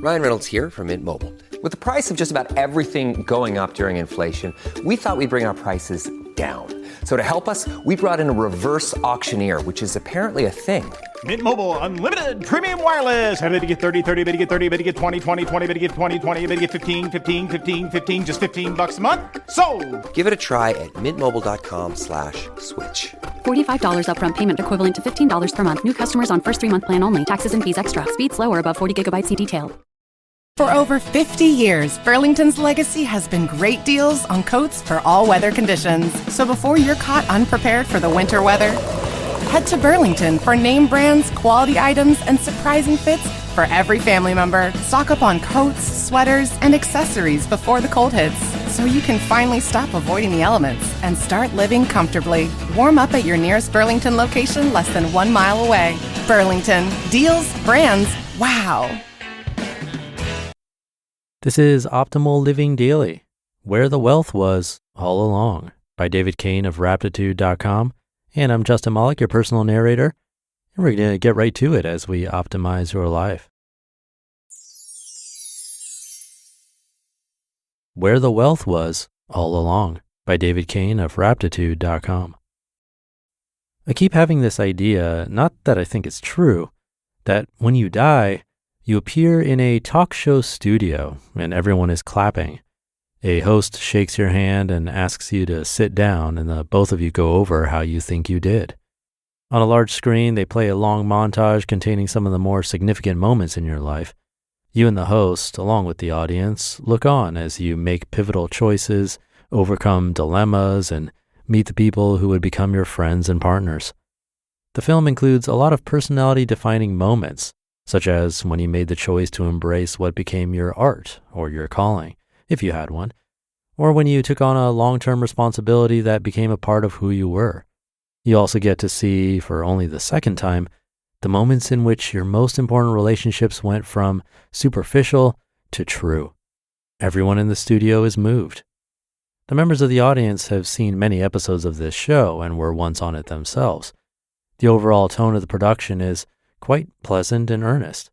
Ryan Reynolds here from Mint Mobile. With the price of just about everything going up during inflation, we thought we'd bring our prices down. So to help us, we brought in a reverse auctioneer, which is apparently a thing. Mint Mobile Unlimited Premium Wireless. How to get 30, 30, bit to get 30, bit to get 20, 20, 20, bit to get 20, 20, bit to get 15, 15, 15, 15, just $15 a month? Sold! Give it a try at mintmobile.com/switch. $45 upfront payment equivalent to $15 per month. New customers on first 3-month plan only. Taxes and fees extra. Speed slower above 40 gigabytes. See detail. For over 50 years, Burlington's legacy has been great deals on coats for all weather conditions. So before you're caught unprepared for the winter weather, head to Burlington for name brands, quality items, and surprising fits for every family member. Stock up on coats, sweaters, and accessories before the cold hits, so you can finally stop avoiding the elements and start living comfortably. Warm up at your nearest Burlington location less than 1 mile away. Burlington. Deals, brands, wow. This is Optimal Living Daily, Where the Wealth Was All Along by David Cain of Raptitude.com. And I'm Justin Malik, your personal narrator. And we're going to get right to it as we optimize your life. Where the Wealth Was All Along by David Cain of Raptitude.com. I keep having this idea, not that I think it's true, that when you die, you appear in a talk show studio and everyone is clapping. A host shakes your hand and asks you to sit down, and the both of you go over how you think you did. On a large screen, they play a long montage containing some of the more significant moments in your life. You and the host, along with the audience, look on as you make pivotal choices, overcome dilemmas, and meet the people who would become your friends and partners. The film includes a lot of personality-defining moments, such as when you made the choice to embrace what became your art or your calling, if you had one, or when you took on a long-term responsibility that became a part of who you were. You also get to see, for only the second time, the moments in which your most important relationships went from superficial to true. Everyone in the studio is moved. The members of the audience have seen many episodes of this show and were once on it themselves. The overall tone of the production is quite pleasant and earnest.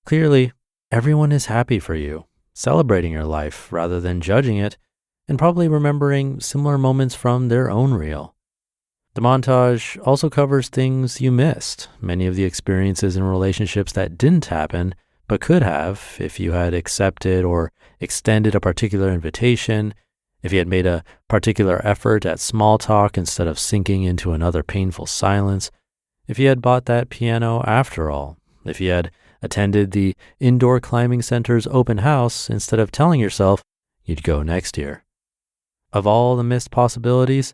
Clearly, everyone is happy for you, celebrating your life rather than judging it, and probably remembering similar moments from their own reel. The montage also covers things you missed, many of the experiences in relationships that didn't happen, but could have if you had accepted or extended a particular invitation, if you had made a particular effort at small talk instead of sinking into another painful silence, if you had bought that piano after all, if you had attended the indoor climbing center's open house instead of telling yourself you'd go next year. Of all the missed possibilities,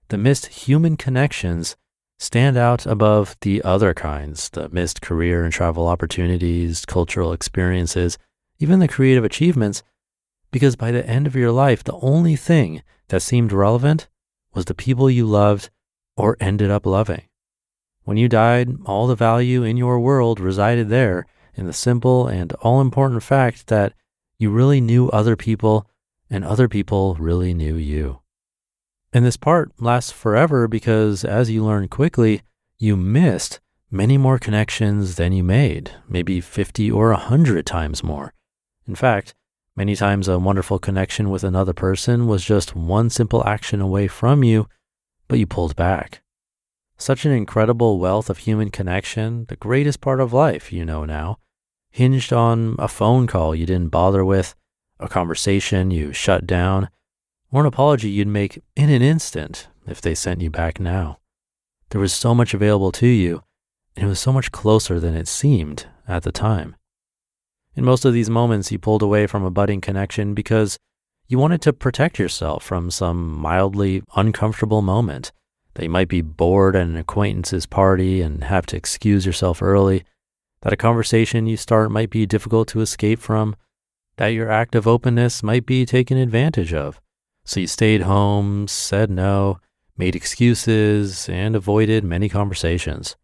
the missed human connections stand out above the other kinds, the missed career and travel opportunities, cultural experiences, even the creative achievements, because by the end of your life, the only thing that seemed relevant was the people you loved or ended up loving. When you died, all the value in your world resided there in the simple and all-important fact that you really knew other people and other people really knew you. And this part lasts forever because, as you learn quickly, you missed many more connections than you made, maybe 50 or 100 times more. In fact, many times a wonderful connection with another person was just one simple action away from you, but you pulled back. Such an incredible wealth of human connection, the greatest part of life, you know now, hinged on a phone call you didn't bother with, a conversation you shut down, or an apology you'd make in an instant if they sent you back now. There was so much available to you, and it was so much closer than it seemed at the time. In most of these moments, you pulled away from a budding connection because you wanted to protect yourself from some mildly uncomfortable moment, that you might be bored at an acquaintance's party and have to excuse yourself early, that a conversation you start might be difficult to escape from, that your act of openness might be taken advantage of. So you stayed home, said no, made excuses, and avoided many conversations.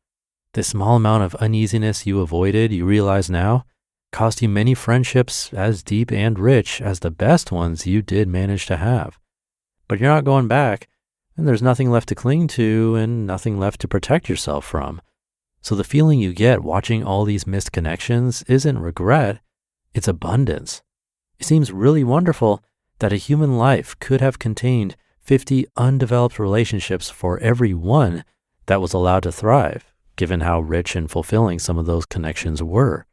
This small amount of uneasiness you avoided, you realize now, cost you many friendships as deep and rich as the best ones you did manage to have. But you're not going back, and there's nothing left to cling to and nothing left to protect yourself from. So the feeling you get watching all these missed connections isn't regret, its abundance. It seems really wonderful that a human life could have contained 50 undeveloped relationships for every one that was allowed to thrive, given how rich and fulfilling some of those connections were.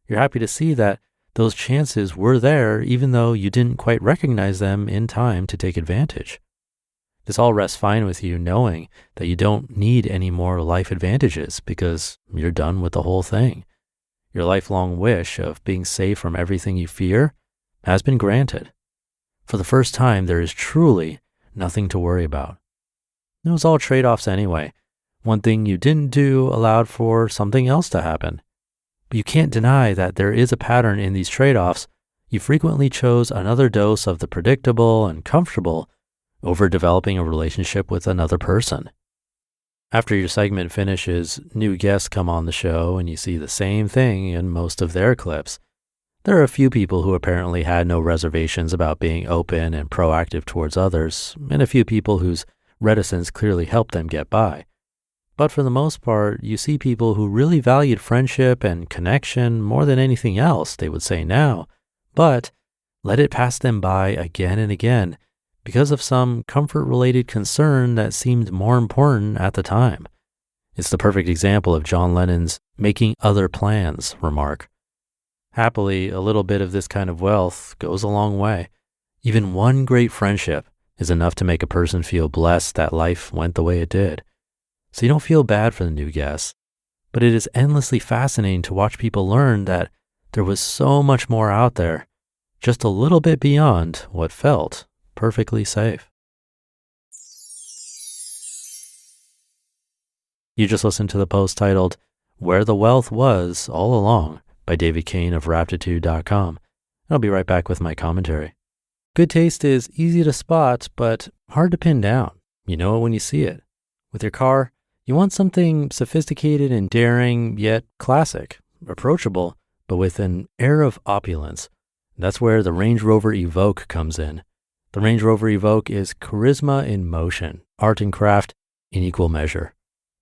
You're happy to see that those chances were there even though you didn't quite recognize them in time to take advantage. This all rests fine with you knowing that you don't need any more life advantages because you're done with the whole thing. Your lifelong wish of being safe from everything you fear has been granted. For the first time, there is truly nothing to worry about. It was all trade-offs anyway. One thing you didn't do allowed for something else to happen. But you can't deny that there is a pattern in these trade-offs. You frequently chose another dose of the predictable and comfortable over developing a relationship with another person. After your segment finishes, new guests come on the show and you see the same thing in most of their clips. There are a few people who apparently had no reservations about being open and proactive towards others, and a few people whose reticence clearly helped them get by. But for the most part, you see people who really valued friendship and connection more than anything else, they would say now, but let it pass them by again and again because of some comfort-related concern that seemed more important at the time. It's the perfect example of John Lennon's "making other plans" remark. Happily, a little bit of this kind of wealth goes a long way. Even one great friendship is enough to make a person feel blessed that life went the way it did. So you don't feel bad for the new guests, but it is endlessly fascinating to watch people learn that there was so much more out there, just a little bit beyond what felt perfectly safe. You just listened to the post titled, "Where the Wealth Was All Along" by David Cain of Raptitude.com. I'll be right back with my commentary. Good taste is easy to spot, but hard to pin down. You know it when you see it. With your car, you want something sophisticated and daring, yet classic, approachable, but with an air of opulence. That's where the Range Rover Evoque comes in. The Range Rover Evoque is charisma in motion, art and craft in equal measure.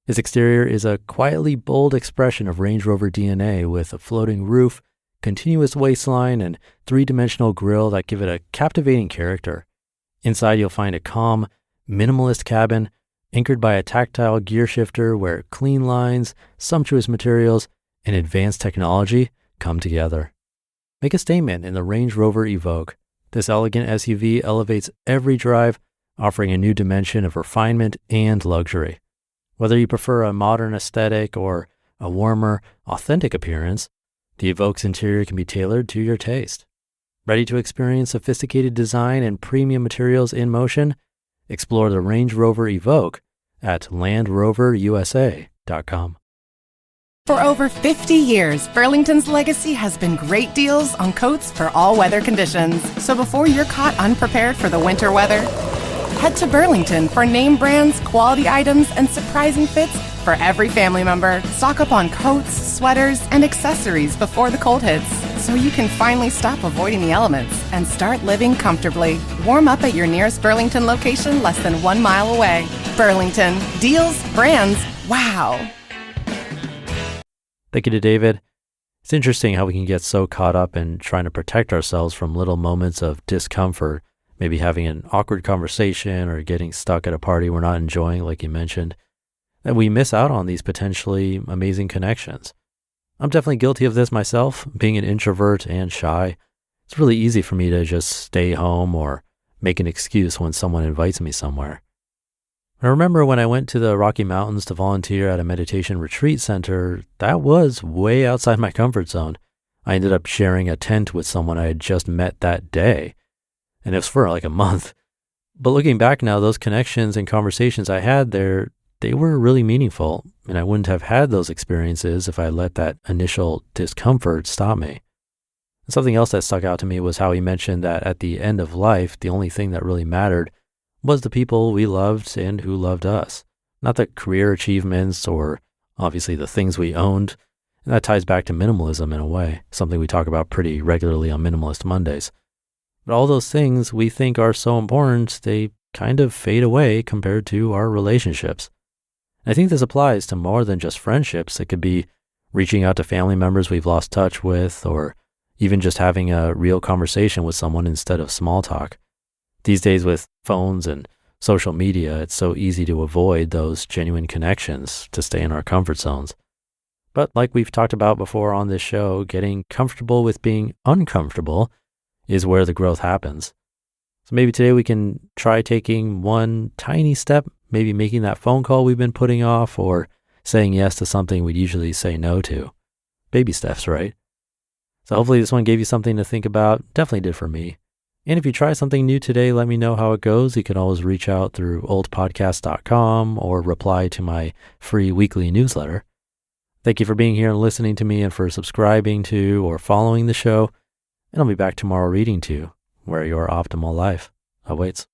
Its exterior is a quietly bold expression of Range Rover DNA with a floating roof, continuous waistline, and three-dimensional grille that give it a captivating character. Inside, you'll find a calm, minimalist cabin anchored by a tactile gear shifter where clean lines, sumptuous materials, and advanced technology come together. Make a statement in the Range Rover Evoque. This elegant SUV elevates every drive, offering a new dimension of refinement and luxury. Whether you prefer a modern aesthetic or a warmer, authentic appearance, the Evoque's interior can be tailored to your taste. Ready to experience sophisticated design and premium materials in motion? Explore the Range Rover Evoque at LandRoverUSA.com. For over 50 years, Burlington's legacy has been great deals on coats for all weather conditions. So before you're caught unprepared for the winter weather, head to Burlington for name brands, quality items, and surprising fits for every family member. Stock up on coats, sweaters, and accessories before the cold hits, so you can finally stop avoiding the elements and start living comfortably. Warm up at your nearest Burlington location less than 1 mile away. Burlington. Deals, brands, wow. Thank you to David. It's interesting how we can get so caught up in trying to protect ourselves from little moments of discomfort, maybe having an awkward conversation or getting stuck at a party we're not enjoying, like you mentioned, that we miss out on these potentially amazing connections. I'm definitely guilty of this myself, being an introvert and shy. It's really easy for me to just stay home or make an excuse when someone invites me somewhere. I remember when I went to the Rocky Mountains to volunteer at a meditation retreat center, that was way outside my comfort zone. I ended up sharing a tent with someone I had just met that day, and it was for like a month. But looking back now, those connections and conversations I had there, they were really meaningful, and I wouldn't have had those experiences if I let that initial discomfort stop me. And something else that stuck out to me was how he mentioned that at the end of life, the only thing that really mattered was the people we loved and who loved us, not the career achievements or obviously the things we owned. And that ties back to minimalism in a way, something we talk about pretty regularly on Minimalist Mondays. But all those things we think are so important, they kind of fade away compared to our relationships. And I think this applies to more than just friendships. It could be reaching out to family members we've lost touch with, or even just having a real conversation with someone instead of small talk. These days with phones and social media, it's so easy to avoid those genuine connections to stay in our comfort zones. But like we've talked about before on this show, getting comfortable with being uncomfortable is where the growth happens. So maybe today we can try taking one tiny step, maybe making that phone call we've been putting off, or saying yes to something we'd usually say no to. Baby steps, right? So hopefully this one gave you something to think about. Definitely did for me. And if you try something new today, let me know how it goes. You can always reach out through oldpodcast.com or reply to my free weekly newsletter. Thank you for being here and listening to me, and for subscribing to or following the show. And I'll be back tomorrow reading to you where your optimal life awaits.